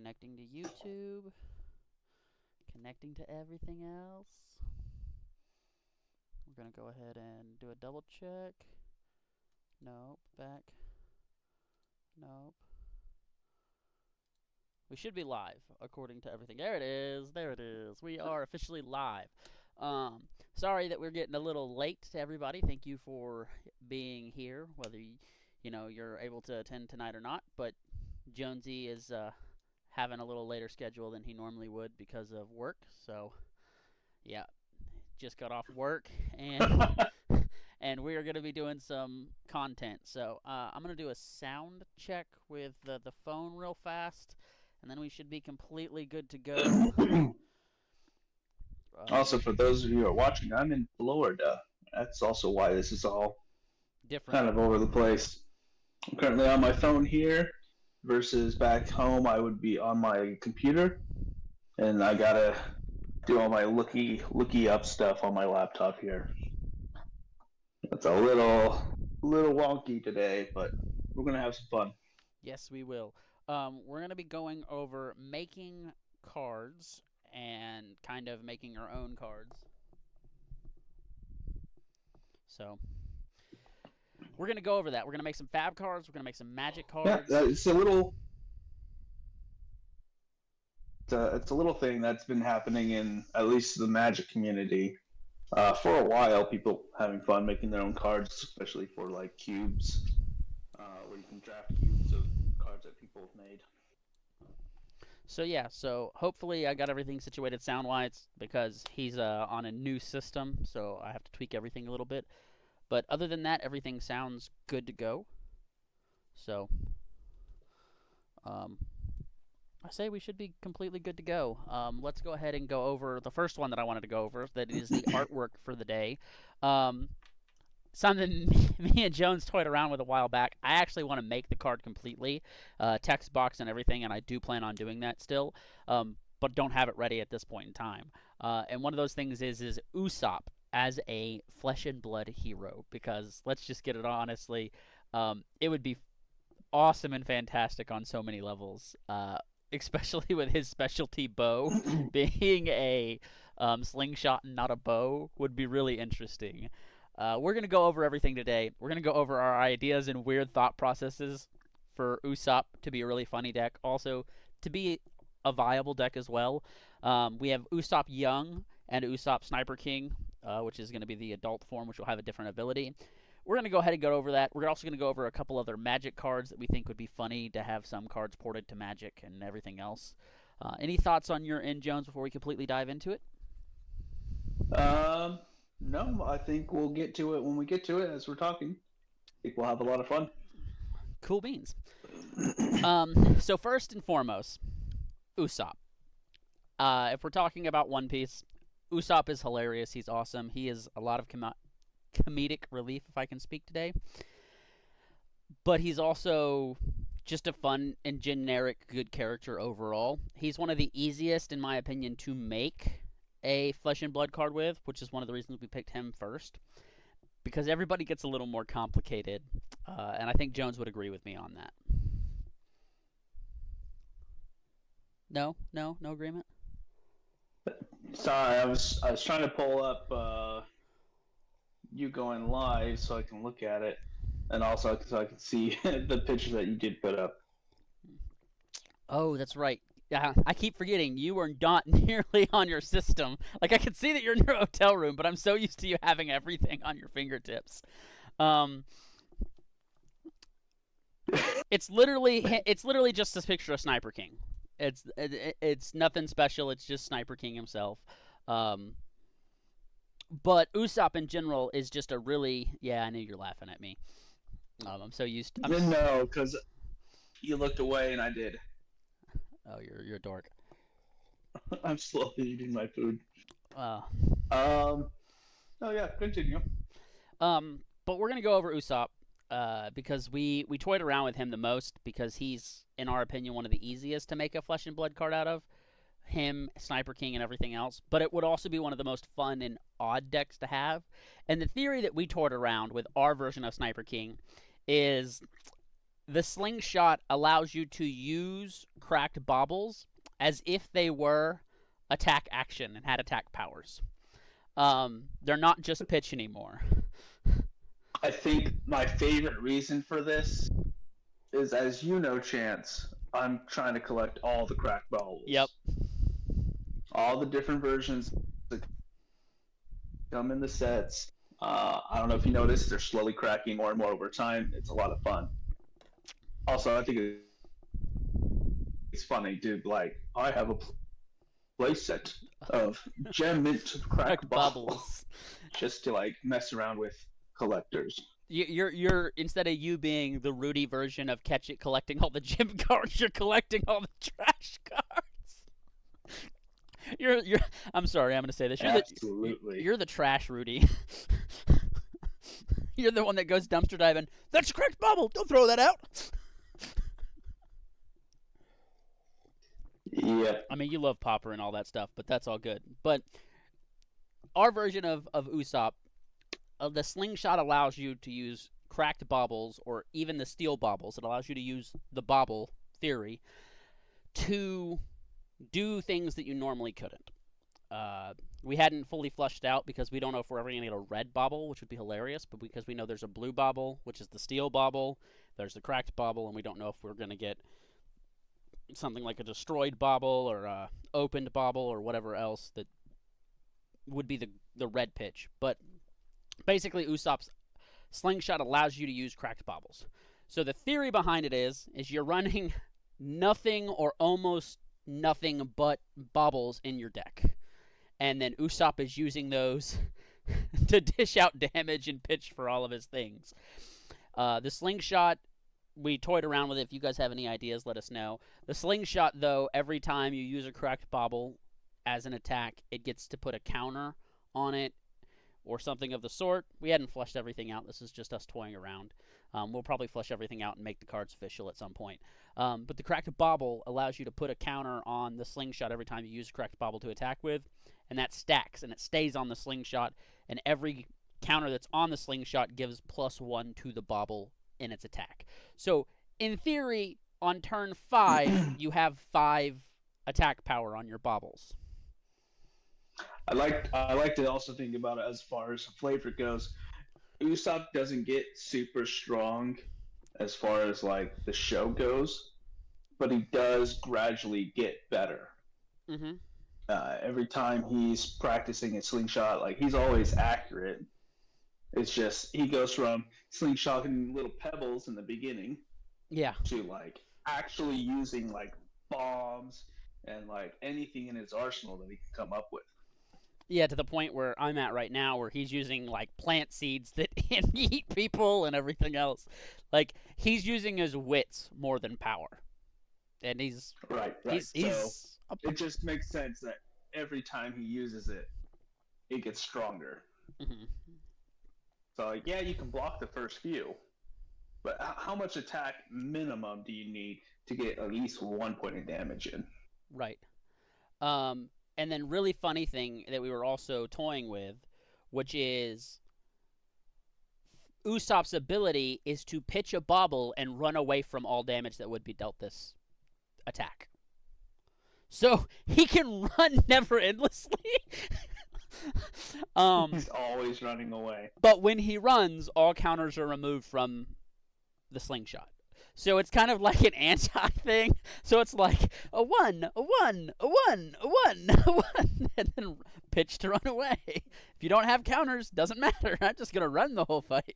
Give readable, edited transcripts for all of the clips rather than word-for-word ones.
Connecting to YouTube. Connecting to everything else. We're going to go ahead and do a double check. Nope. Back. Nope. We should be live, according to everything. There it is. There it is. We are officially live. Sorry that we're getting a little late to everybody. Thank you for being here, whether you're able to attend tonight or not. But Jonesy is having a little later schedule than he normally would because of work. So, yeah, just got off work and and we are going to be doing some content. So I'm going to do a sound check with the phone real fast, and then we should be completely good to go. Also, for those of you who are watching, I'm in Florida. That's also why this is all different. Kind of over the place. I'm currently on my phone here versus back home I would be on my computer, and I gotta do all my looky up stuff on my laptop here. It's a little wonky today, but we're gonna have some fun. Yes, we will. We're gonna be going over making cards and kind of making our own cards. So we're gonna go over that. We're gonna make some fab cards. We're gonna make some magic cards. Yeah, it's a little thing that's been happening in at least the Magic community for a while. People having fun making their own cards, especially for like cubes, where you can draft cubes of cards that people have made. So yeah, so hopefully I got everything situated sound-wise because he's on a new system, so I have to tweak everything a little bit. But other than that, everything sounds good to go. So, I say we should be completely good to go. Let's go ahead and go over the first one that I wanted to go over. That is the artwork for the day. Something me and Jones toyed around with a while back. I actually want to make the card completely, text box and everything, and I do plan on doing that still, but don't have it ready at this point in time. And one of those things is Usopp as a flesh and blood hero, because let's just get it honestly, it would be awesome and fantastic on so many levels. Especially with his specialty bow being a slingshot and not a bow would be really interesting. We're going to go over everything today. We're going to go over our ideas and weird thought processes for Usopp to be a really funny deck. Also, to be a viable deck as well. We have Usopp Young and Usopp Sniper King, which is going to be the adult form, which will have a different ability. We're going to go ahead and go over that. We're also going to go over a couple other Magic cards that we think would be funny to have some cards ported to Magic and everything else. Any thoughts on your end, Jones, before we completely dive into it? No, I think we'll get to it when we get to it as we're talking. I think we'll have a lot of fun. Cool beans. So first and foremost, Usopp. If we're talking about One Piece, Usopp is hilarious. He's awesome. He is a lot of comedic relief, if I can speak today. But he's also just a fun and generic good character overall. He's one of the easiest, in my opinion, to make a flesh and blood card with, which is one of the reasons we picked him first, because everybody gets a little more complicated, and I think Jones would agree with me on that. No agreement. Sorry, I was trying to pull up you going live so I can look at it, and also so I can see the pictures that you did put up. Oh, that's right. Yeah, I keep forgetting you are not nearly on your system. Like, I can see that you're in your hotel room, but I'm so used to you having everything on your fingertips. It's literally just this picture of Sniper King. It's nothing special. It's just Sniper King himself. But Usopp in general is just a really... Yeah, I knew you're laughing at me. I'm so used to... No, because you looked away and I did. Oh, you're a dork. I'm slowly eating my food. Oh yeah, continue. But we're gonna go over Usopp because we toyed around with him the most because he's, in our opinion, one of the easiest to make a flesh and blood card out of. Him, Sniper King, and everything else. But it would also be one of the most fun and odd decks to have. And the theory that we toyed around with our version of Sniper King is The slingshot allows you to use cracked baubles as if they were attack action and had attack powers. They're not just pitch anymore. I think my favorite reason for this is, as you know, Chance, I'm trying to collect all the cracked Yep. baubles, all the different versions that come in the sets. I don't know if you noticed, they're slowly cracking more and more over time. It's a lot of fun. Also, I think it's funny, dude. Like, I have a playset of gem mint cracked baubles just to like mess around with collectors. You're instead of you being the Rudy version of Catch It collecting all the gym cards, you're collecting all the trash cards. You're I'm sorry, I'm gonna say this. Absolutely. You're the trash Rudy. You're the one that goes dumpster diving. That's a cracked bubble. Don't throw that out. Yep. I mean, you love Popper and all that stuff, but that's all good. But our version of Usopp, the slingshot allows you to use cracked baubles or even the steel baubles. It allows you to use the bauble theory to do things that you normally couldn't. We hadn't fully flushed out because we don't know if we're ever going to get a red bauble, which would be hilarious, but because we know there's a blue bauble, which is the steel bauble, there's the cracked bauble, and we don't know if we're going to get something like a destroyed bauble or a opened bauble or whatever else that would be the red pitch. But basically, Usopp's slingshot allows you to use cracked baubles. So the theory behind it is you're running nothing or almost nothing but baubles in your deck. And then Usopp is using those to dish out damage and pitch for all of his things. The slingshot, we toyed around with it. If you guys have any ideas, let us know. The slingshot, though, every time you use a cracked bauble as an attack, it gets to put a counter on it or something of the sort. We hadn't fleshed everything out. This is just us toying around. We'll probably flesh everything out and make the cards official at some point. But the cracked bauble allows you to put a counter on the slingshot every time you use a cracked bauble to attack with, and that stacks, and it stays on the slingshot, and every counter that's on the slingshot gives +1 to the bauble in its attack. So, in theory, on turn 5, you have 5 attack power on your baubles. I like to also think about it as far as flavor goes. Usopp doesn't get super strong as far as like the show goes, but he does gradually get better. Mm-hmm. Every time he's practicing a slingshot, like he's always accurate. It's just he goes from slingshotting little pebbles in the beginning, yeah, to like actually using like bombs and like anything in his arsenal that he can come up with. Yeah, to the point where I'm at right now, where he's using like plant seeds that eat people and everything else. Like he's using his wits more than power, and he's right. He's so it just makes sense that every time he uses it, it gets stronger. Mm-hmm. So like, yeah, you can block the first few, but how much attack minimum do you need to get at least 1 point of damage in? Right. And then really funny thing that we were also toying with, which is Usopp's ability is to pitch a bauble and run away from all damage that would be dealt this attack. So he can run never endlessly. He's always running away. But when he runs, all counters are removed from the slingshot. So it's kind of like an anti thing. So it's like a 1, a 1, a 1, a 1, a 1, and then pitch to run away. If you don't have counters, doesn't matter. I'm just gonna run the whole fight.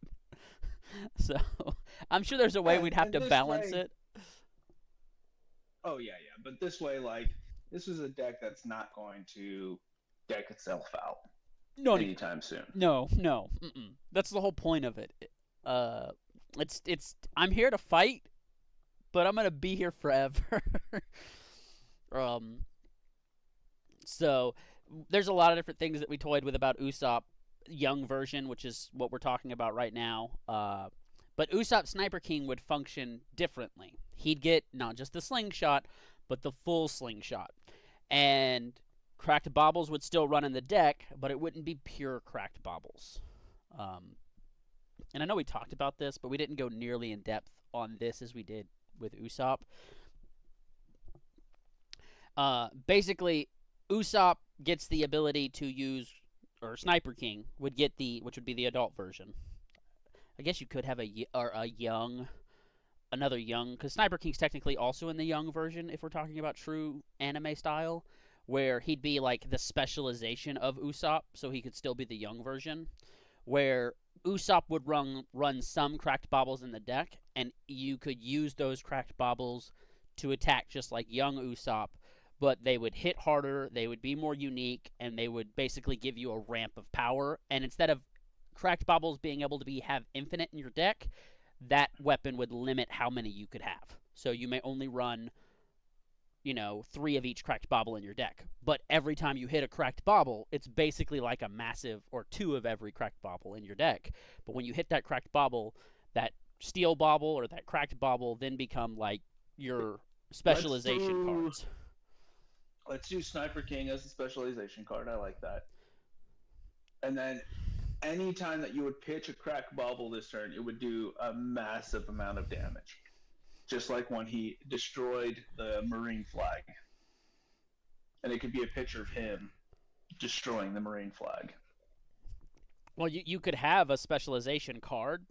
So I'm sure there's a way we'd have to balance it. Oh yeah. But this way, like, this is a deck that's not going to deck itself out anytime soon. No. Mm-mm. That's the whole point of it. It's I'm here to fight, but I'm gonna be here forever. So there's a lot of different things that we toyed with about Usopp young version, which is what we're talking about right now. But Usopp Sniper King would function differently. He'd get not just the slingshot, but the full slingshot, and cracked baubles would still run in the deck, but it wouldn't be pure cracked baubles. and I know we talked about this, but we didn't go nearly in depth on this as we did with Usopp. Basically, Usopp gets the ability to use, or Sniper King would get which would be the adult version. I guess you could have another young, because Sniper King's technically also in the young version if we're talking about true anime style, where he'd be like the specialization of Usopp, so he could still be the young version, where Usopp would run some cracked baubles in the deck, and you could use those cracked baubles to attack just like young Usopp, but they would hit harder, they would be more unique, and they would basically give you a ramp of power. And instead of cracked baubles being able to have infinite in your deck, that weapon would limit how many you could have. So you may only run, 3 of each cracked bauble in your deck. But every time you hit a cracked bauble, it's basically like a massive, or 2 of every cracked bauble in your deck. But when you hit that cracked bauble, that steel bauble or that cracked bauble then become like your specialization cards. Let's do Sniper King as a specialization card. I like that. And then any time that you would pitch a cracked bauble this turn, it would do a massive amount of damage. Just like when he destroyed the Marine flag. And it could be a picture of him destroying the Marine flag. Well, you could have a specialization card,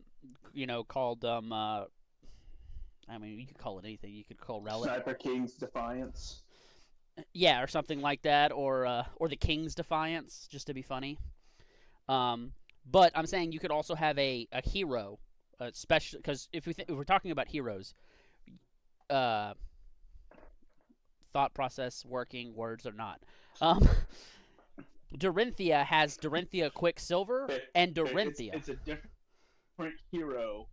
called, I mean, you could call it anything. You could call Relic. Sniper King's Defiance. Yeah, or something like that, or the King's Defiance, just to be funny. But I'm saying you could also have a hero, special, because if we're talking about heroes, thought process working, words are not. Dorinthia has Dorinthia Quicksilver and Dorinthia. It's a different hero.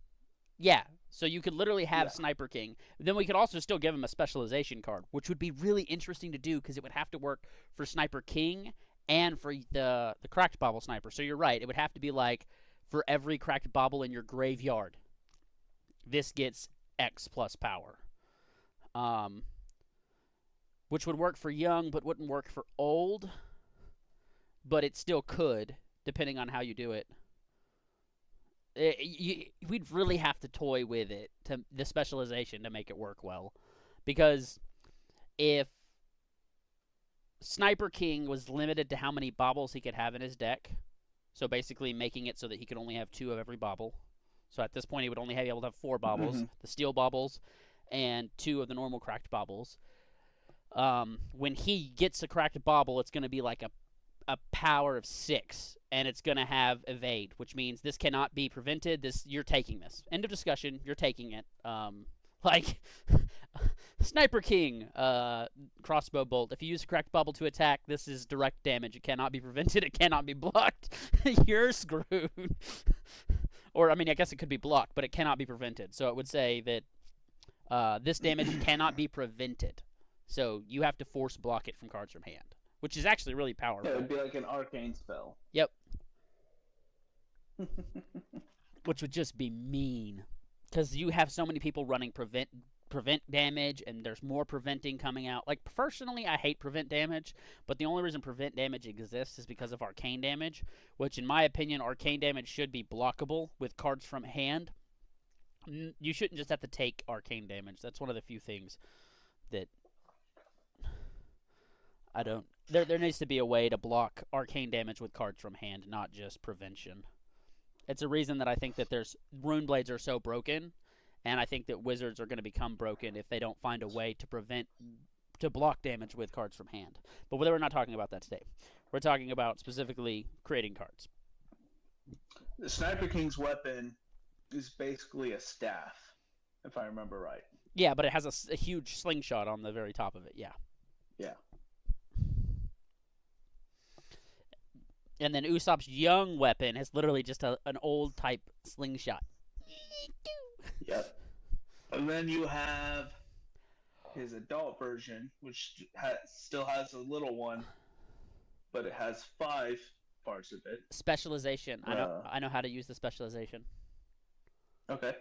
Yeah, so you could literally have Sniper King. Then we could also still give him a specialization card, which would be really interesting to do because it would have to work for Sniper King and for the cracked bauble sniper. So you're right. It would have to be like, for every cracked bauble in your graveyard, this gets X plus power. Which would work for young, but wouldn't work for old. But it still could, depending on how you do it. We'd really have to toy with it, the specialization, to make it work well. Because if Sniper King was limited to how many baubles he could have in his deck, so basically making it so that he could only have 2 of every bauble. So at this point, he would only be able to have 4 baubles, the steel baubles, and 2 of the normal cracked baubles. When he gets a cracked bauble, it's going to be like a power of 6, and it's going to have evade, which means this cannot be prevented. You're taking this. End of discussion. You're taking it. Like Sniper King, crossbow bolt. If you use a cracked bauble to attack, this is direct damage. It cannot be prevented. It cannot be blocked. You're screwed. Or, I mean, I guess it could be blocked, but it cannot be prevented. So it would say that this damage cannot be prevented. So you have to force block it from cards from hand, which is actually really powerful. Yeah, it would be like an arcane spell. Yep. Which would just be mean. Because you have so many people running prevent damage, and there's more preventing coming out. Like, personally, I hate prevent damage, but the only reason prevent damage exists is because of arcane damage, which, in my opinion, arcane damage should be blockable with cards from hand. You shouldn't just have to take arcane damage. That's one of the few things that I don't... There needs to be a way to block arcane damage with cards from hand, not just prevention. It's a reason that I think that Rune Blades are so broken, and I think that Wizards are going to become broken if they don't find a way to block damage with cards from hand. But we're not talking about that today. We're talking about specifically creating cards. The Sniper King's weapon is basically a staff, if I remember right. Yeah, but it has a huge slingshot on the very top of it, yeah. Yeah. And then Usopp's young weapon is literally just an old type slingshot. Yep. And then you have his adult version, which still has a little one, but it has 5 parts of it. Specialization. I know how to use the specialization. Okay.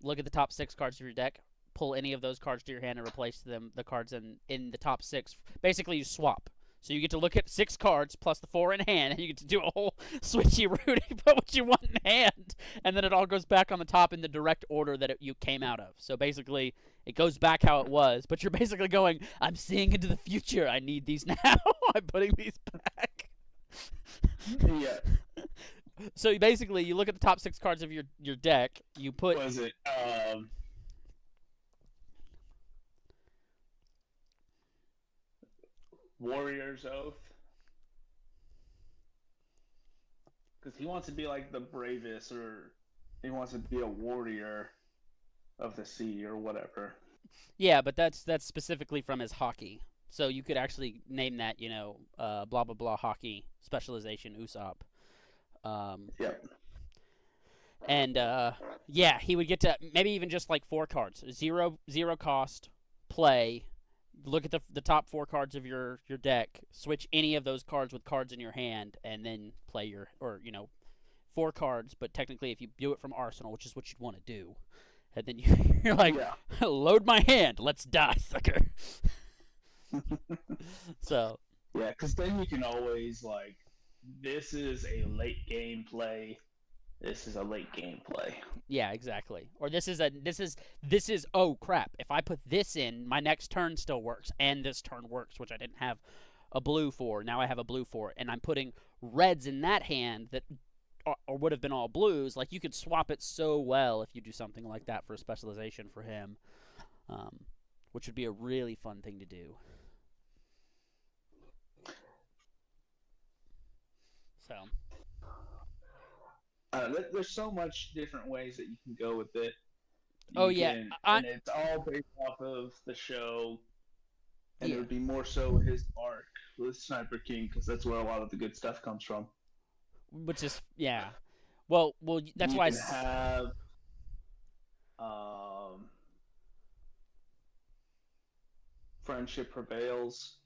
Look at the top 6 cards of your deck. Pull any of those cards to your hand and replace the cards in the top 6. Basically, you swap. So you get to look at 6 cards plus the 4 in hand, and you get to do a whole switchy route. You put what you want in hand, and then it all goes back on the top in the direct order that you came out of. So basically, it goes back how it was, but you're basically going, I'm seeing into the future. I need these now. I'm putting these back. Yeah. So basically, you look at the top 6 cards of your deck. You put. Was it Warrior's Oath? Because he wants to be like the bravest, or he wants to be a warrior of the sea, or whatever. Yeah, but that's specifically from his hockey. So you could actually name that, blah blah blah hockey specialization Usopp. Yep. And yeah, he would get to maybe even just like 4 cards, zero cost, play. Look at the top 4 cards of your deck. Switch any of those cards with cards in your hand, and then play 4 cards. But technically, if you do it from Arsenal, which is what you'd want to do, and then you're like, Yeah. load my hand, let's die, sucker. So Yeah, because then you can always like, this is a late game play. This is a late game play. yeah, exactly. Or this is oh crap. If I put this in, my next turn still works, and this turn works, which I didn't have a blue for. Now I have a blue for it, and I'm putting reds in that hand that or would have been all blues. Like, you could swap it so well if you do something like that for a specialization for him, which would be a really fun thing to do. So. There's so much different ways that you can go with it. Yeah, and it's all based off of the show, and yeah. it would be more so his arc with Sniper King, because that's where a lot of the good stuff comes from. Which is, yeah. Well, that's why you can have Friendship Prevails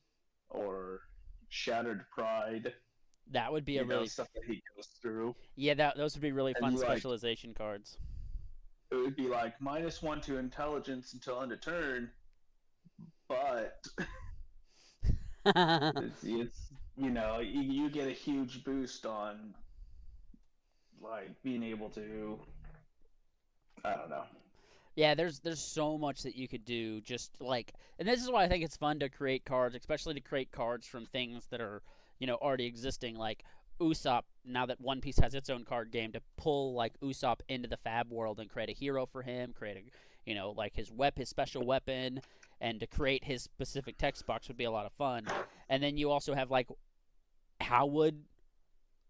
or Shattered Pride. That would be a really stuff that he goes through. Yeah, those would be really fun like, specialization cards. It would be like -1 to intelligence until end of turn, but it's you get a huge boost on like being able to, I don't know. Yeah, there's so much that you could do, just like, and this is why I think it's fun to create cards, especially to create cards from things that are, already existing, like Usopp. Now that One Piece has its own card game, to pull like Usopp into the Fab world and create a hero for him, create a, like his special weapon, and to create his specific text box would be a lot of fun. And then you also have like, how would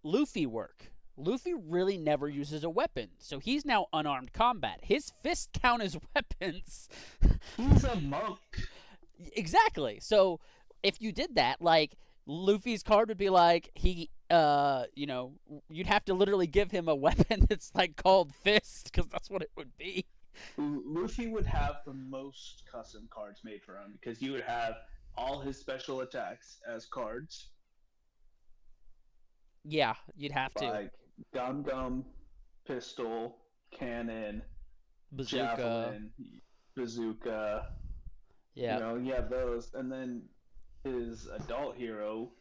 Luffy work? Luffy really never uses a weapon, so he's now unarmed combat. His fists count as weapons. He's a monk. Exactly. So if you did that, like, Luffy's card would be like, you'd have to literally give him a weapon that's like called fist, because that's what it would be. Luffy would have the most custom cards made for him, because you would have all his special attacks as cards. Yeah, you'd have to. Like Gum Gum, Pistol, Cannon, Bazooka. Javelin, Bazooka. Yeah. You have those. And then his adult hero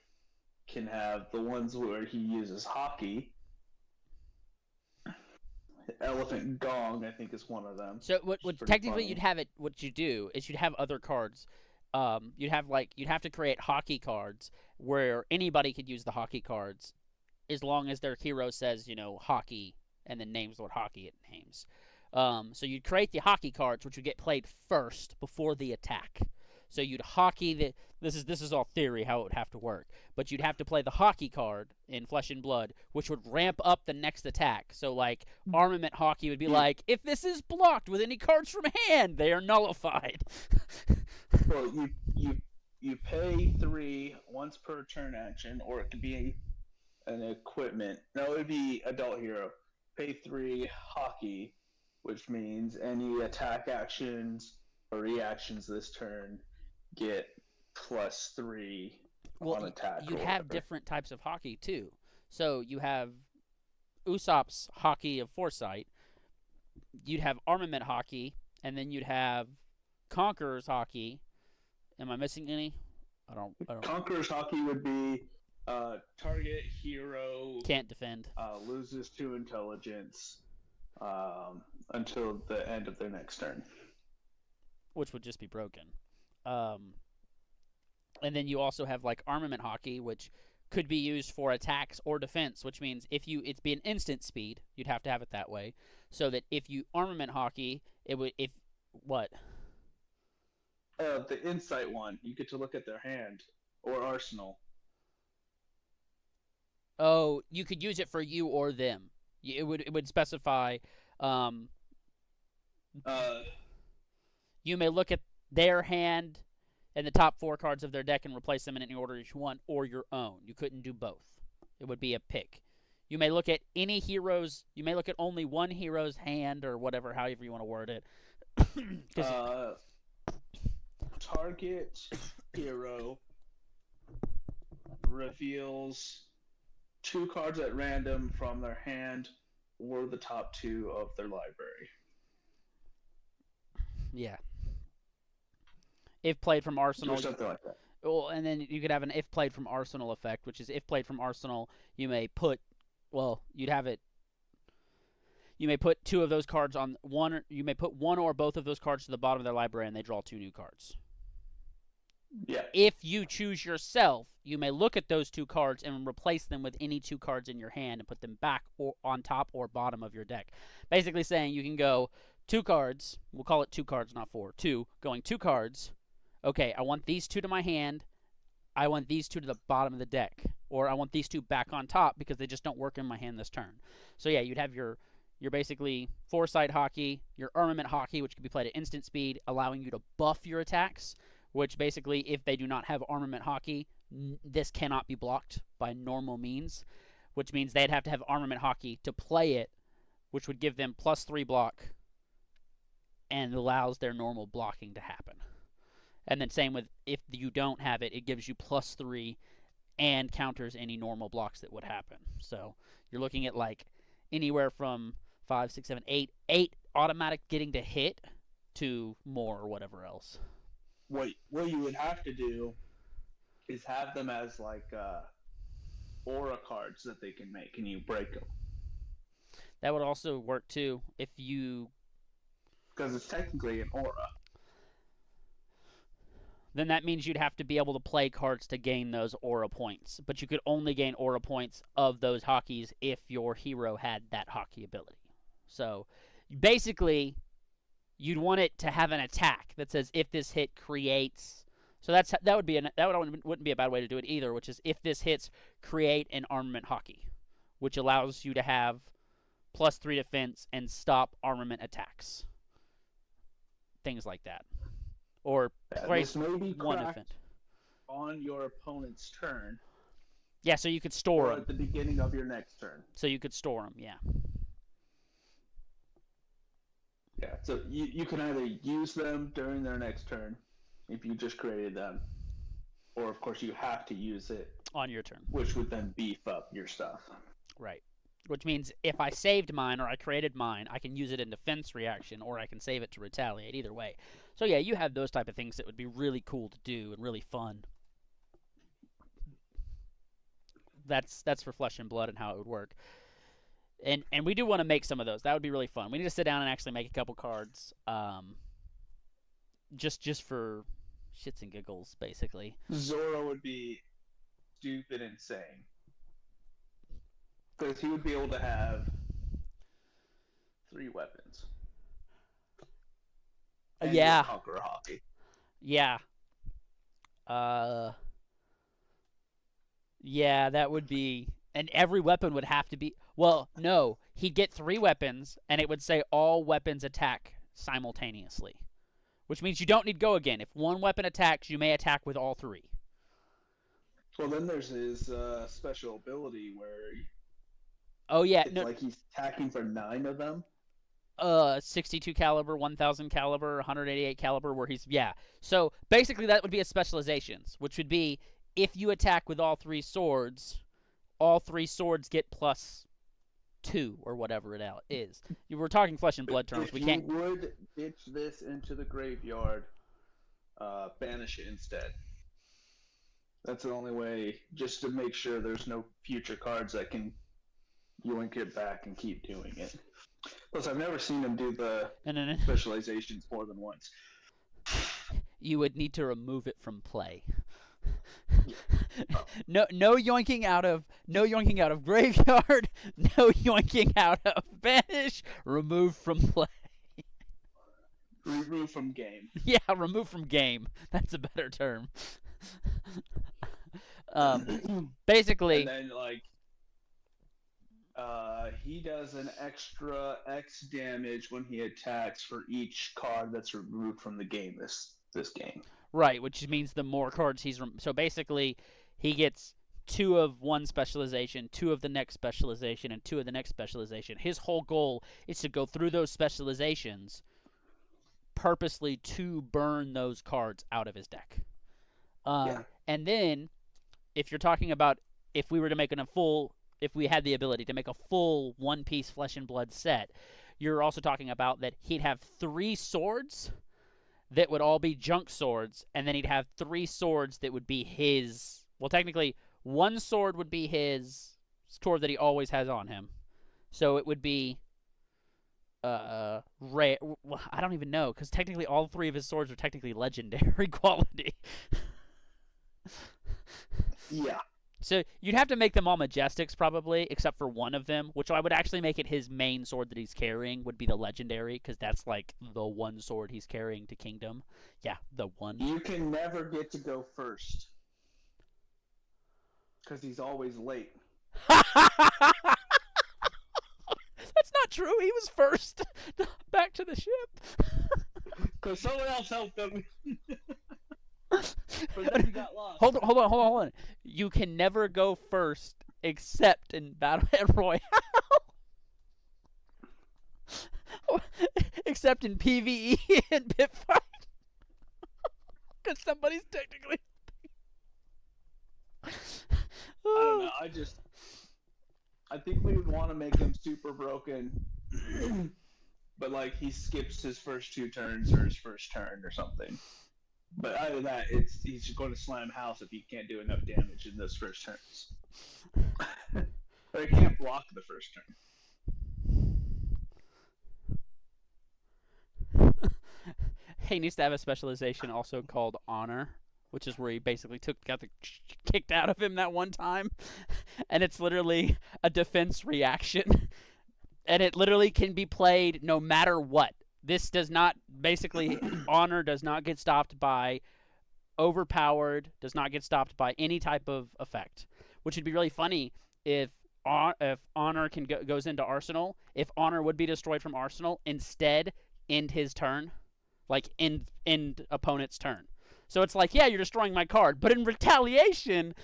can have the ones where he uses hockey. Elephant Gong, I think, is one of them. So what technically funny. You'd have it. What you do is you'd have other cards. You'd have to create hockey cards where anybody could use the hockey cards, as long as their hero says, hockey, and then names what hockey it names. So you'd create the hockey cards, which would get played first before the attack. So you'd hockey this is all theory how it would have to work, but you'd have to play the hockey card in Flesh and Blood, which would ramp up the next attack. So like armament hockey would be like, if this is blocked with any cards from hand, they are nullified. Well, you pay 3 once per turn action, or it could be an equipment. No, it would be adult hero. Pay 3 hockey, which means any attack actions or reactions this turn get +3 on attack. You'd have different types of hockey too. So you have Usopp's hockey of foresight. You'd have armament hockey, and then you'd have Conqueror's hockey. Am I missing any? I don't. Conqueror's Hockey would be target hero Can't defend. loses 2 intelligence until the end of their next turn. Which would just be broken. Um, and then you also have like armament hockey, which could be used for attacks or defense, which means if you it's be an instant speed, you'd have to have it that way, so that if you armament hockey, it would if what The insight one, you get to look at their hand or arsenal. oh you could use it for you or them. It would specify. Um, Uh, you may look at their hand and the top 4 cards of their deck and replace them in any order you want, or your own. You couldn't do both. It would be a pick. You may look at any hero's. You may look at only one hero's hand, or whatever, however you want to word it. Target hero reveals 2 cards at random from their hand or the top 2 of their library. Yeah. If played from Arsenal. Or something like that. Well, and then you could have an if played from Arsenal effect, which is if played from Arsenal, you may put. Well, you'd have it. You may put 2 of those cards on one. You may put 1 or both of those cards to the bottom of their library, and they draw 2 new cards. Yeah. If you choose yourself, you may look at those 2 cards and replace them with any 2 cards in your hand and put them back or on top or bottom of your deck. Basically saying you can go 2 cards. We'll call it 2 cards, not 4. 2. Going 2 cards. Okay, I want these 2 to my hand. I want these 2 to the bottom of the deck. Or I want these 2 back on top because they just don't work in my hand this turn. So yeah, you'd have your basically foresight hockey, your armament hockey, which can be played at instant speed, allowing you to buff your attacks, which basically, if they do not have armament hockey, this cannot be blocked by normal means, which means they'd have to have armament hockey to play it, which would give them +3 block and allows their normal blocking to happen. And then same with if you don't have it, it gives you +3 and counters any normal blocks that would happen. So you're looking at like anywhere from 5, 6, 7, 8 automatic getting to hit to more or whatever else. What you would have to do is have them as like aura cards that they can make, and you break them. That would also work too if you. Because it's technically an aura. Then that means you'd have to be able to play cards to gain those aura points. But you could only gain aura points of those hockeys if your hero had that hockey ability. So basically, you'd want it to have an attack that says if this hit creates. So that wouldn't be a bad way to do it either, which is if this hits, create an armament hockey, which allows you to have +3 defense and stop armament attacks. Things like that. Or place one event on your opponent's turn. Yeah, so you could store them at the beginning of your next turn. So you could store them, yeah. Yeah, so you can either use them during their next turn if you just created them, or of course you have to use it on your turn, which would then beef up your stuff. Right. Which means if I saved mine or I created mine, I can use it in defense reaction, or I can save it to retaliate, either way. So yeah, you have those type of things that would be really cool to do and really fun. That's for Flesh and Blood and how it would work. And we do want to make some of those. That would be really fun. We need to sit down and actually make a couple cards, just for shits and giggles, basically. Zoro would be stupid insane. Because he would be able to have 3 weapons. And yeah. Conqueror hockey. Yeah. Yeah, that would be... And every weapon would have to be... Well, no. He'd get 3 weapons, and it would say all weapons attack simultaneously. Which means you don't need go again. If one weapon attacks, you may attack with all 3. Well, then there's his special ability where... Oh, yeah. It's like he's attacking for 9 of them. 62 caliber, 1000 caliber, 188 caliber, where he's... Yeah. So, basically, that would be a specializations, which would be if you attack with all 3 swords, all 3 swords get +2, or whatever it is. We're talking Flesh and Blood terms. If you would ditch this into the graveyard, banish it instead. That's the only way, just to make sure there's no future cards that can yoink it back and keep doing it. Plus, I've never seen him do the specializations more than once. You would need to remove it from play. No yoinking out of graveyard, no yoinking out of banish, remove from play. Remove from game. Yeah, remove from game. That's a better term. Basically, and then he does an extra X damage when he attacks for each card that's removed from the game this game. Right, which means the more cards so basically he gets 2 of one specialization, 2 of the next specialization, and 2 of the next specialization. His whole goal is to go through those specializations purposely to burn those cards out of his deck. And then, if you're talking about if we were to make if we had the ability to make a full one-piece Flesh and Blood set, you're also talking about that he'd have 3 swords that would all be junk swords, and then he'd have 3 swords that would be his. Well, technically, 1 sword would be his sword that he always has on him. So it would be rare. Well, I don't even know, because technically all 3 of his swords are technically legendary quality. Yeah. So you'd have to make them all majestics probably, except for one of them, which I would actually make it his main sword that he's carrying would be the legendary, because that's like the one sword he's carrying to Kingdom. Yeah, the one. You can never get to go first, because he's always late. That's not true. He was first back to the ship. Because someone else helped him. But then he got lost. Hold on. You can never go first except in Battle Royale. Except in PvE and pit fight. Because somebody's technically. I don't know. I think we would want to make him super broken. But like he skips his first 2 turns or his first turn or something. But other than that, he's going to slam house if he can't do enough damage in those first turns. Or he can't block the first turn. He needs to have a specialization also called Honor, which is where he basically got the kicked out of him that one time. And it's literally a defense reaction. And it literally can be played no matter what. This does not, basically, Honor does not get stopped by overpowered, does not get stopped by any type of effect. Which would be really funny if Honor goes into Arsenal, if Honor would be destroyed from Arsenal, instead end his turn, like end opponent's turn. So it's like, yeah, you're destroying my card, but in retaliation,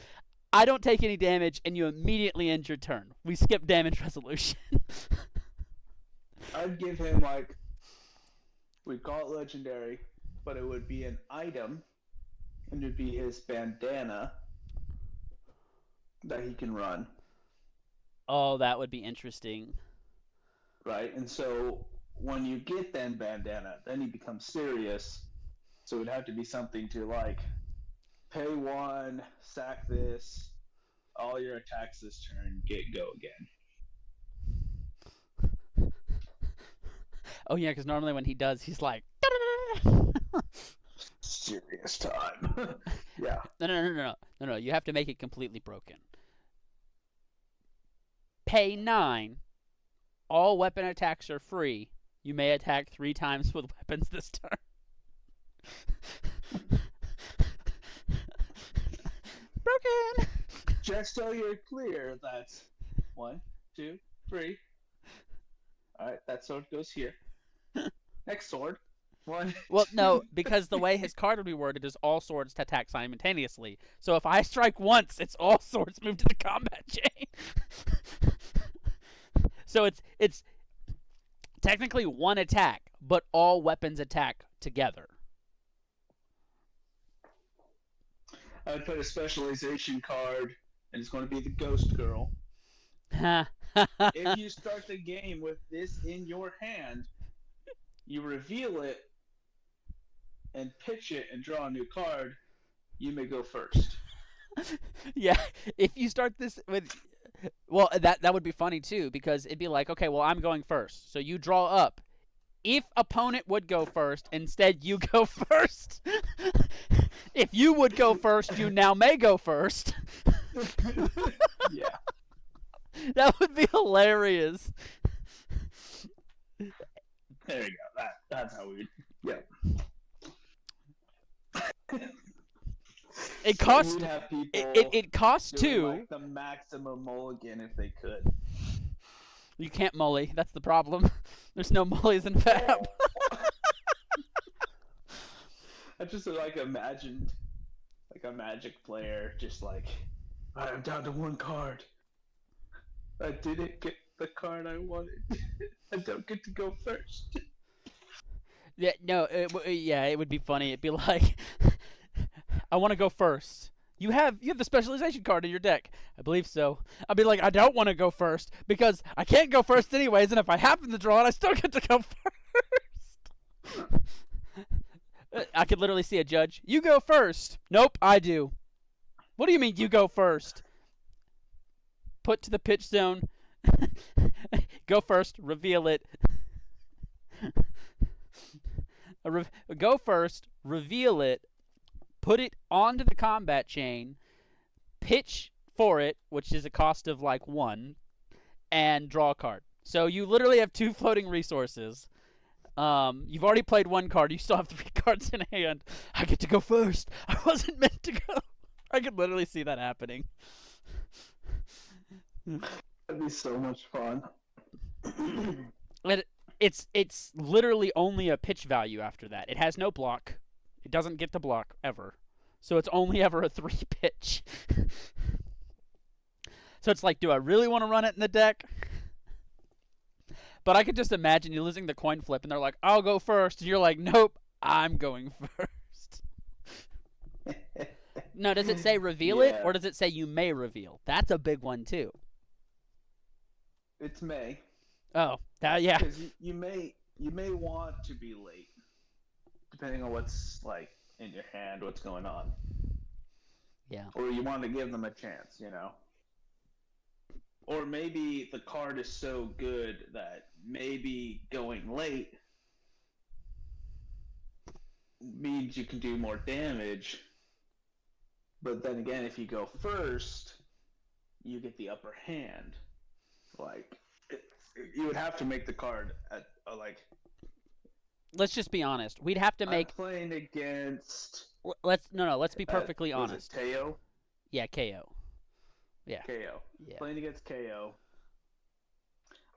I don't take any damage and you immediately end your turn. We skip damage resolution. I'd give him we'd call it legendary, but it would be an item, and it would be his bandana that he can run. Oh, that would be interesting. Right, and so when you get then bandana, then he becomes serious, so it would have to be something to pay 1, sack this, all your attacks this turn, go again. Oh, yeah, because normally when he does, he's like... Serious time. Yeah. No. You have to make it completely broken. Pay 9. All weapon attacks are free. You may attack 3 times with weapons this turn. Broken! Just so you're clear, that's 1, 2, 3. Alright, that sword goes here. Next sword. 1. Well, no, because the way his card would be worded is all swords to attack simultaneously. So if I strike once, it's all swords move to the combat chain. So it's technically 1 attack, but all weapons attack together. I would put a specialization card, and it's going to be the Ghost Girl. If you start the game with this in your hand, you reveal it and pitch it and draw a new card, you may go first. Yeah, if you start this with, well, that would be funny too because it'd be like, okay, well, I'm going first, so you draw up. If opponent would go first, instead you go first. If you would go first, you now may go first. Yeah. That would be hilarious. There you go. That's how we. Yeah. It costs. We'd have people It costs doing, too. like, the maximum mulligan if they could. You can't mully. That's the problem. There's no mullies in Fab. I just like imagined like a Magic player just like, "Alright, I'm down to one card. I didn't get the card I wanted. I don't get to go first." Yeah, no, it would be funny. It'd be like, I want to go first. You have the specialization card in your deck. I believe so. I'd be like, I don't want to go first because I can't go first anyways, and if I happen to draw it, I still get to go first. I could literally see a judge. You go first. Nope, I do. What do you mean you go first? Put to the pitch zone. Go first. Reveal it. Go first. Reveal it. Put it onto the combat chain. Pitch for it, which is a cost of like 1, and draw a card. So you literally have 2 floating resources. You've already played 1 card. You still have 3 cards in hand. I get to go first. I wasn't meant to go. I could literally see that happening. That'd be so much fun. It's literally only a pitch value after that. It has no block. It doesn't get to block ever. So it's only ever a 3 pitch. So it's like, do I really want to run it in the deck? But I could just imagine you losing the coin flip and they're like, I'll go first. And you're like, nope, I'm going first. No, does it say reveal it or does it say you may reveal? That's a big one too. It's May. Oh, yeah. Because you may want to be late, depending on what's like in your hand, what's going on. Yeah. Or you want to give them a chance, you know. Or maybe the card is so good that maybe going late means you can do more damage. But then again, if you go first, you get the upper hand. Like, you would have to make the card at like. Let's just be honest. We'd have to make. I'm playing against. Let's be perfectly honest. Was it KO? Yeah, KO. Yeah. KO. Yeah. Playing against KO.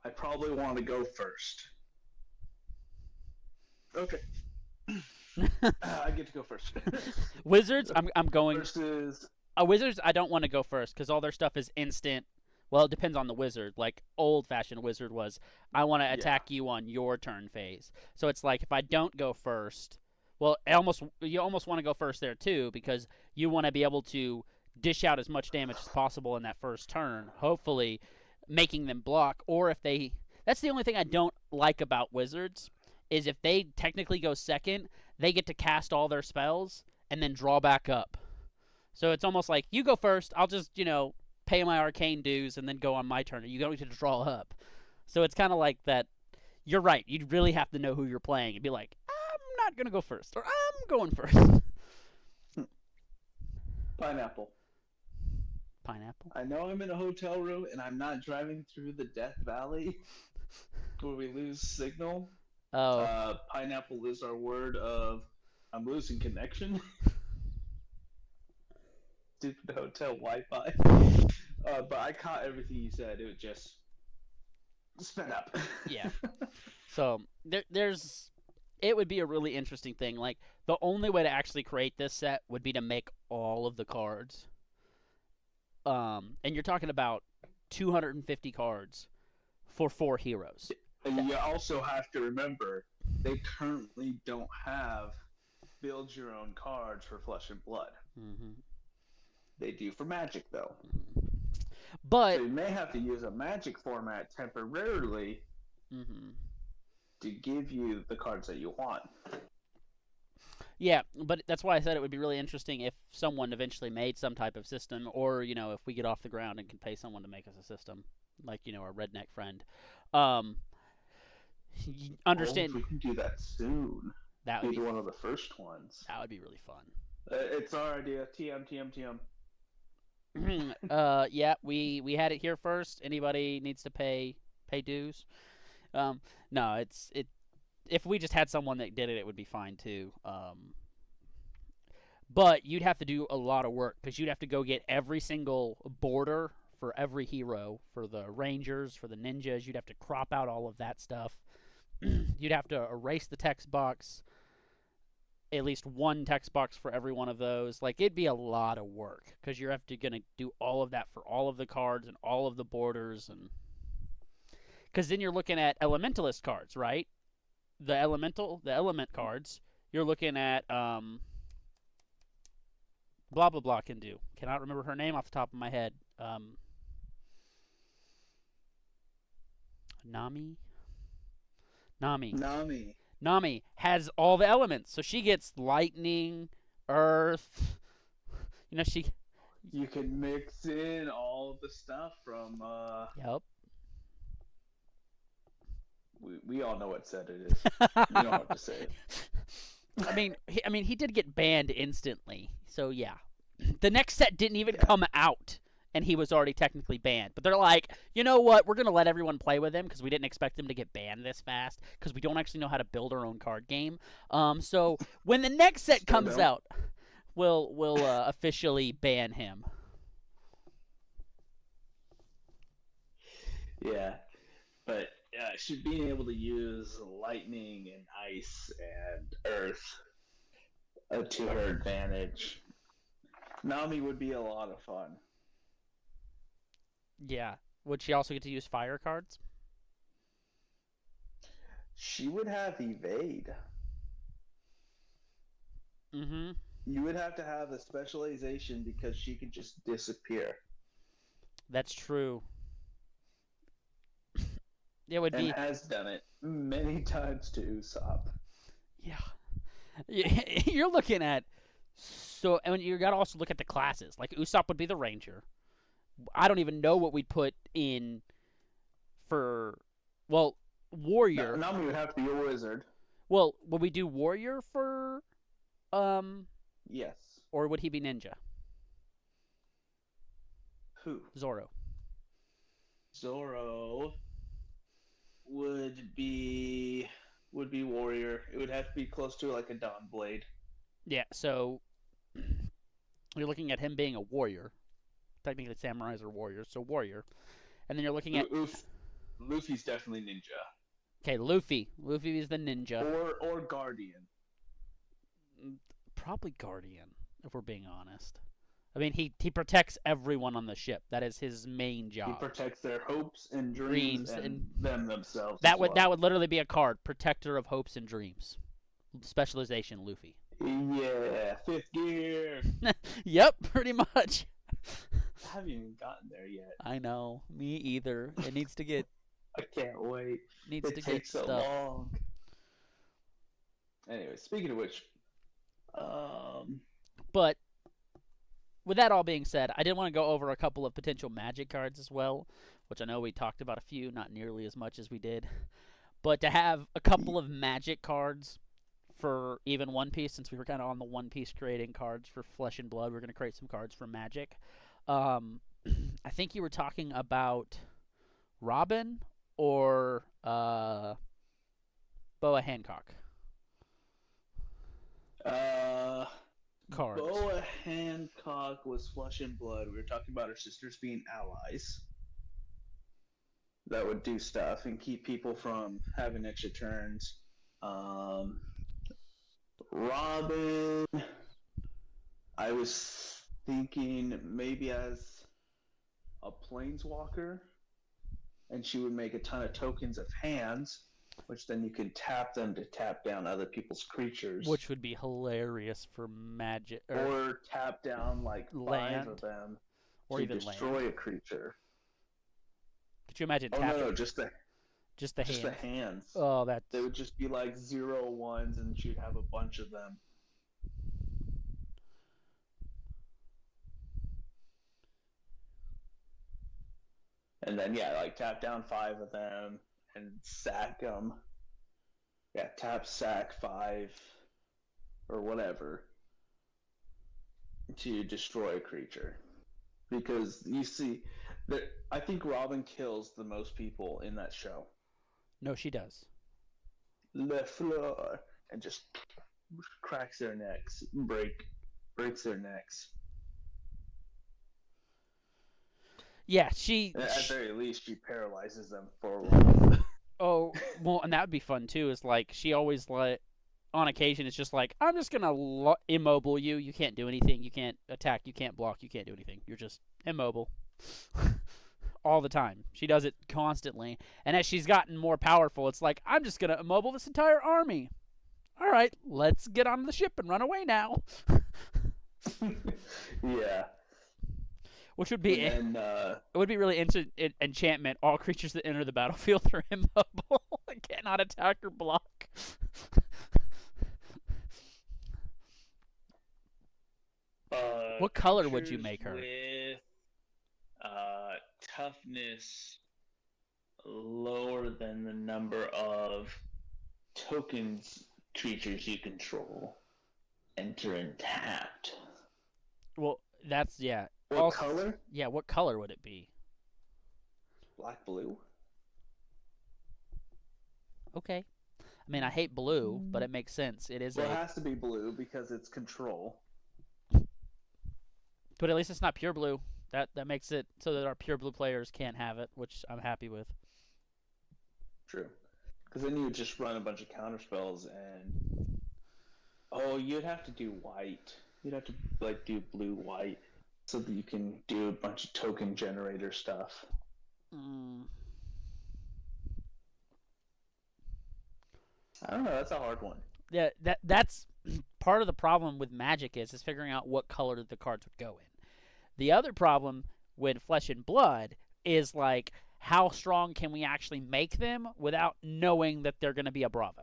I probably want to go first. Okay. I get to go first. Wizards, I'm going. Versus. Wizards, I don't want to go first because all their stuff is instant. Well, it depends on the wizard. Like, old-fashioned wizard was, I want to attack you on your turn phase. So it's like, if I don't go first, well, you almost want to go first there, too, because you want to be able to dish out as much damage as possible in that first turn, hopefully making them block. Or if they... That's the only thing I don't like about wizards, is if they technically go second, they get to cast all their spells and then draw back up. So it's almost like, you go first, I'll just, pay my arcane dues and then go on my turn. You don't get to draw up. So it's kind of like that. You're right. You really have to know who you're playing and be like, I'm not going to go first, or I'm going first. Pineapple. Pineapple? I know I'm in a hotel room and I'm not driving through the Death Valley where we lose signal. Oh. Pineapple is our word of I'm losing connection. Due to the hotel Wi-Fi. But I caught everything you said. It was just sped up. Yeah. So it would be a really interesting thing. Like, the only way to actually create this set would be to make all of the cards. And you're talking about 250 cards for 4 heroes. And you also have to remember, they currently don't have build your own cards for Flesh and Blood. Mm-hmm. They do for Magic, though. But so you may have to use a Magic format temporarily to give you the cards that you want. Yeah, but that's why I said it would be really interesting if someone eventually made some type of system, or if we get off the ground and can pay someone to make us a system, like our redneck friend. Um, Oh, if understand we can do that soon, that would be be one of the first ones. that would be really fun. It's our idea. TM, TM, TM. Yeah, we had it here first. Anybody needs to pay dues. Um, no, it. If we just had someone that did it, it would be fine too. But you'd have to do a lot of work because you'd have to go get every single border for every hero, for the rangers, for the ninjas. You'd have to crop out all of that stuff. You'd have to erase the text box, at least one text box for every one of those. Like, it'd be a lot of work because you're gonna do all of that for all of the cards and all of the borders, and because then you're looking at elementalist cards, right? The element cards. You're looking at blah blah blah can do. Cannot remember her name off the top of my head. Nami. Nami. Nami. Nami has all the elements, so she gets lightning, earth. She. You can mix in all the stuff from. Yep. We all know what set it is. You don't have to say it. he did get banned instantly. So yeah, the next set didn't even come out, and he was already technically banned. But they're like, you know what? We're gonna let everyone play with him because we didn't expect him to get banned this fast because we don't actually know how to build our own card game. So when the next set comes out, we'll officially ban him. Yeah, but should being able to use lightning and ice and earth to her advantage. Nami would be a lot of fun. Yeah. Would she also get to use fire cards? She would have evade. Mm-hmm. You would have to have the specialization because she could just disappear. That's true. It would and be has done it many times to Usopp. Yeah. You're looking at and you got to also look at the classes. Like Usopp would be the ranger. I don't even know what we'd put in for warrior. Nami would have to be a wizard. Well, would we do warrior for Yes. or would he be ninja? Who? Zoro. Zoro would be warrior. It would have to be close to like a Dawn Blade. Yeah, so you're looking at him being a warrior. Technically, samurais are warriors, so warrior. And then you're looking at Luffy's definitely ninja. Okay, Luffy. Luffy is the ninja. Or guardian. Probably guardian, if we're being honest. I mean, he protects everyone on the ship. That is his main job. He protects their hopes and dreams and them themselves. That would literally be a card, Protector of Hopes and Dreams. Specialization, Luffy. Yeah, 5th gear. Yep, pretty much. I haven't even gotten there yet. I know, me either. It needs to get. I can't wait. It takes so long. Anyway, speaking of which, but with that all being said, I did want to go over a couple of potential magic cards as well, which I know we talked about a few, not nearly as much as we did. But to have a couple of magic cards for even One Piece, since we were kind of on the One Piece creating cards for Flesh and Blood, we're going to create some cards for magic. I think you were talking about Robin or Boa Hancock. Cards. Boa Hancock was Flesh and Blood. We were talking about her sisters being allies that would do stuff and keep people from having extra turns. Robin, I was thinking maybe as a planeswalker, and she would make a ton of tokens of hands, which then you can tap them to tap down other people's creatures. Which would be hilarious for magic. Or tap down like land, 5 of them or to even destroy land. a creature. Could you imagine tapping? No, just the hands. The hands. Oh, they would just be like 0 1s, and she'd have a bunch of them. And then, yeah, like tap down 5 of them and sack them. Yeah, tap, sack 5 or whatever to destroy a creature. Because you see, that I think Robin kills the most people in that show. No, she does. Le Fleur. And just cracks their necks, breaks their necks. Yeah, At very least, she paralyzes them for a while. Oh, well, and that would be fun too. Is like she always like on occasion it's just like I'm just gonna immobile you. You can't do anything. You can't attack. You can't block. You can't do anything. You're just immobile. All the time. She does it constantly. And as she's gotten more powerful, it's like I'm just gonna immobile this entire army. All right, let's get on the ship and run away now. Yeah. Which would be and then, it would be really enchantment. All creatures that enter the battlefield are immobile and cannot attack or block. What color would you make her? With toughness lower than the number of tokens creatures you control enter and tapped. Well, that's yeah. What color? Yeah, what color would it be? Black, blue. Okay. I mean, I hate blue, but it makes sense. It is. Well, it has to be blue because it's control. But at least it's not pure blue. That makes it so that our pure blue players can't have it, which I'm happy with. True. Because then you would just run a bunch of counter spells and you'd have to do white. You'd have to like do blue white so that you can do a bunch of token generator stuff. I don't know. That's a hard one. Yeah, that's part of the problem with Magic is figuring out what color the cards would go in. The other problem with Flesh and Blood is like how strong can we actually make them without knowing that they're going to be a Bravo.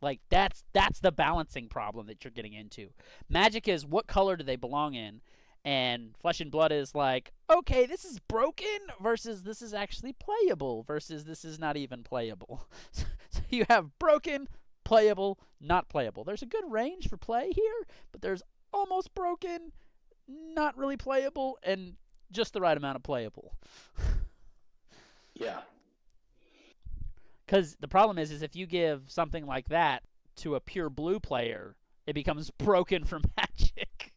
Like that's the balancing problem that you're getting into. Magic is what color do they belong in, and Flesh and Blood is like, okay, this is broken versus this is actually playable versus this is not even playable. So you have broken, playable, not playable. There's a good range for play here, but there's almost broken, not really playable, and just the right amount of playable. Yeah. Because the problem is if you give something like that to a pure blue player, it becomes broken for Magic.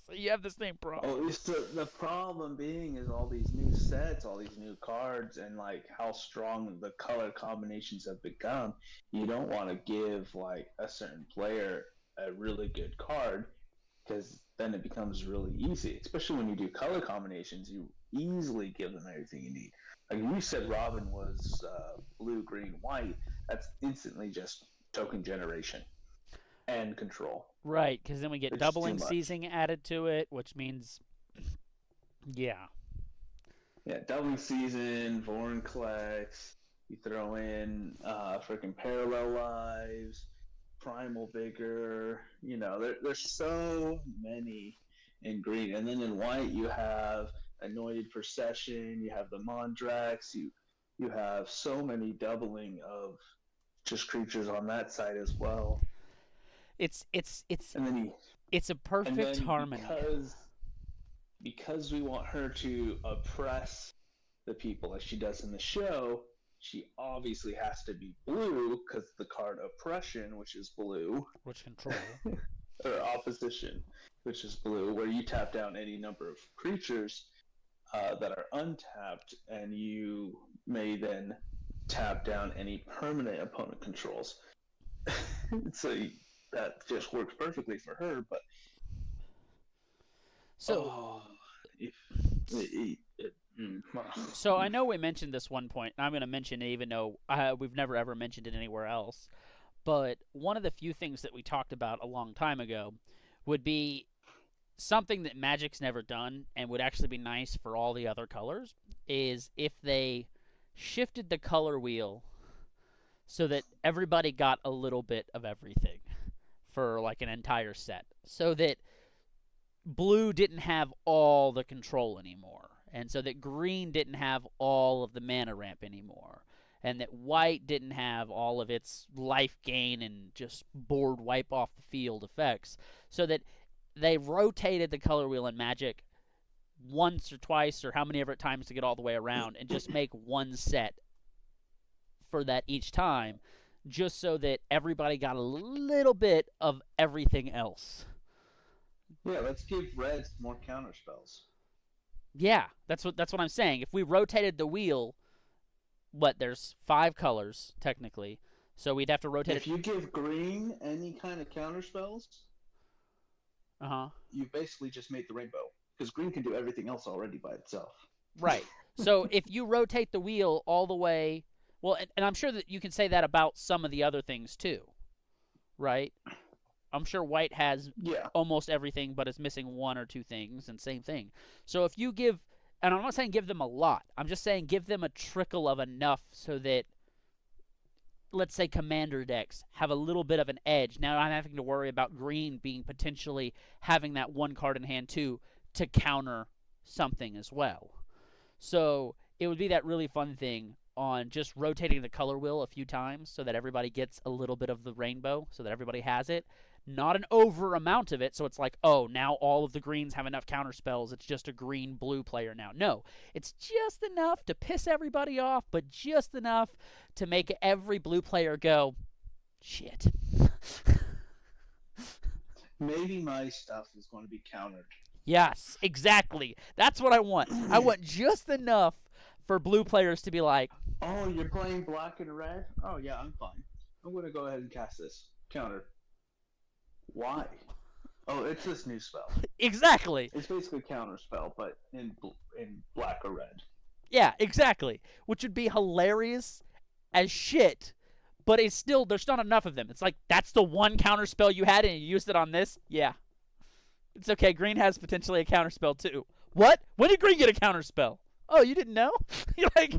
So you have the same problem. The problem being is all these new sets, all these new cards, and like how strong the color combinations have become. You don't want to give like a certain player a really good card because then it becomes really easy. Especially when you do color combinations, you easily give them everything you need. Like you said, Robin was blue, green, white. That's instantly just token generation and control. Right, because then we get doubling seizing added to it, which means, yeah. Yeah, doubling season, Vorn collects. You throw in freaking parallel lives, primal vigor. You know, there's so many in green, and then in white you have anointed procession. You have the Mondrax. You have so many doubling of just creatures on that side as well. It's a perfect harmony. Because we want her to oppress the people as she does in the show, she obviously has to be blue because the card oppression, which is blue, which control, or opposition, which is blue, where you tap down any number of creatures that are untapped, and you may then tap down any permanent opponent controls. So that just works perfectly for her, but so so I know we mentioned this one point, and I'm going to mention it even though we've never ever mentioned it anywhere else, but one of the few things that we talked about a long time ago would be something that Magic's never done and would actually be nice for all the other colors is if they shifted the color wheel so that everybody got a little bit of everything for like an entire set, so that blue didn't have all the control anymore and so that green didn't have all of the mana ramp anymore, and that white didn't have all of its life gain and just board wipe off the field effects, so that they rotated the color wheel in Magic once or twice or how many ever times to get all the way around and just make one set for that each time, just so that everybody got a little bit of everything else. Yeah, let's give red more counter spells. Yeah, that's what I'm saying. If we rotated the wheel, there's 5 colors technically, so we'd have to rotate If you give green any kind of counter spells, you basically just made the rainbow, because green can do everything else already by itself. Right. So if you rotate the wheel all the way, well, and I'm sure that you can say that about some of the other things too, right? I'm sure white has almost everything, but is missing 1 or 2 things, and same thing. So if you give, and I'm not saying give them a lot, I'm just saying give them a trickle of enough so that, let's say, commander decks have a little bit of an edge. Now I'm having to worry about green being potentially having that 1 card in hand too to counter something as well. So it would be that really fun thing on just rotating the color wheel a few times so that everybody gets a little bit of the rainbow, so that everybody has it. Not an over amount of it, so it's like, oh, now all of the greens have enough counter spells, it's just a green-blue player now. No, it's just enough to piss everybody off, but just enough to make every blue player go, shit. Maybe my stuff is going to be countered. Yes, exactly. That's what I want. I want just enough for blue players to be like, oh, you're playing black and red? Oh, yeah, I'm fine. I'm going to go ahead and cast this. Counter. Why? Oh, it's this new spell. Exactly. It's basically a counter spell, but in black or red. Yeah, exactly. Which would be hilarious as shit, but it's still, there's not enough of them. It's like, that's the 1 counter spell you had and you used it on this? Yeah. It's okay, green has potentially a counter spell too. What? When did green get a counter spell? Oh, you didn't know? You're like,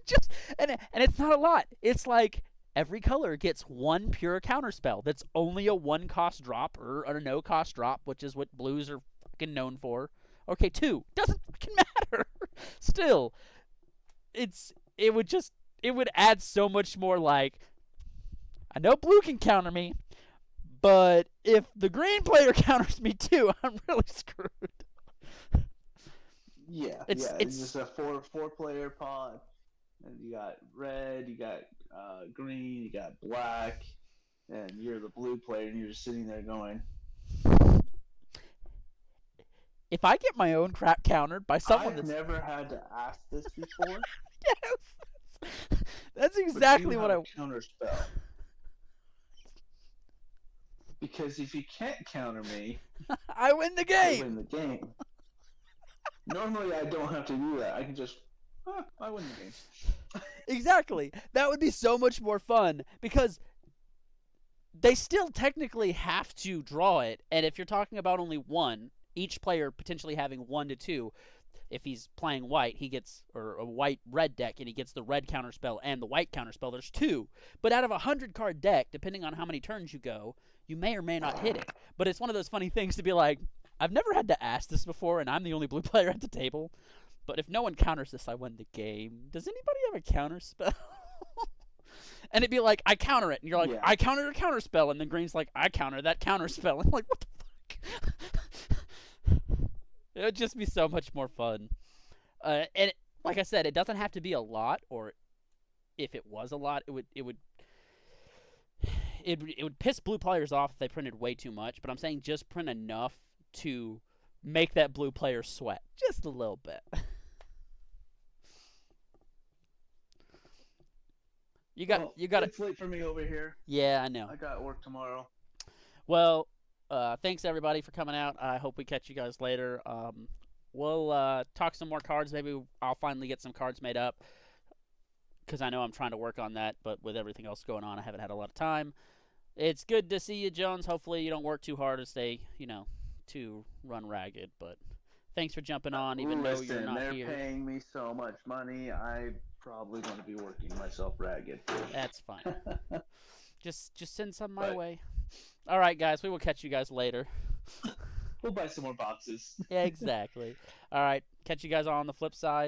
just, and it's not a lot. It's like, every color gets 1 pure counter spell that's only a 1-cost drop or a no-cost drop, which is what blues are fucking known for. Okay, 2. Doesn't fucking matter. Still, it would add so much more, like, I know blue can counter me, but if the green player counters me too, I'm really screwed. Yeah, it's just a four-player pod. And you got red, you got green, you got black, and you're the blue player, and you're just sitting there going, if I get my own crap countered by someone I've never had to ask this before. Yes, that's exactly what I counter spell. Because if you can't counter me, I win the game. I win the game. Normally, I don't have to do that. I can just, I win the game. Exactly. That would be so much more fun because they still technically have to draw it. And if you're talking about only 1, each player potentially having 1 to 2, if he's playing white, he gets, or a white-red deck, and he gets the red counterspell and the white counterspell, there's 2. But out of a 100-card deck, depending on how many turns you go, you may or may not hit it. But it's one of those funny things to be like, I've never had to ask this before, and I'm the only blue player at the table. But if no one counters this, I win the game. Does anybody have a counterspell? And it'd be like, I counter it. And you're like, I counter a counterspell. And then green's like, I counter that counterspell. I'm like, what the fuck? It would just be so much more fun. And like I said, it doesn't have to be a lot, or if it was a lot, it would piss blue players off if they printed way too much. But I'm saying just print enough to make that blue player sweat just a little bit. You got. It's late for me over here. Yeah, I know. I got work tomorrow. Well, thanks everybody for coming out. I hope we catch you guys later. We'll talk some more cards. Maybe I'll finally get some cards made up, because I know I'm trying to work on that, but with everything else going on, I haven't had a lot of time. It's good to see you, Jones. Hopefully you don't work too hard to stay, to run ragged, but thanks for jumping on, even though you're not they're here. They're paying me so much money, I'm probably going to be working myself ragged. That's fine. Just send some my way. All right, guys, we will catch you guys later. we'll buy some more boxes. Yeah, exactly. All right. Catch you guys on the flip side.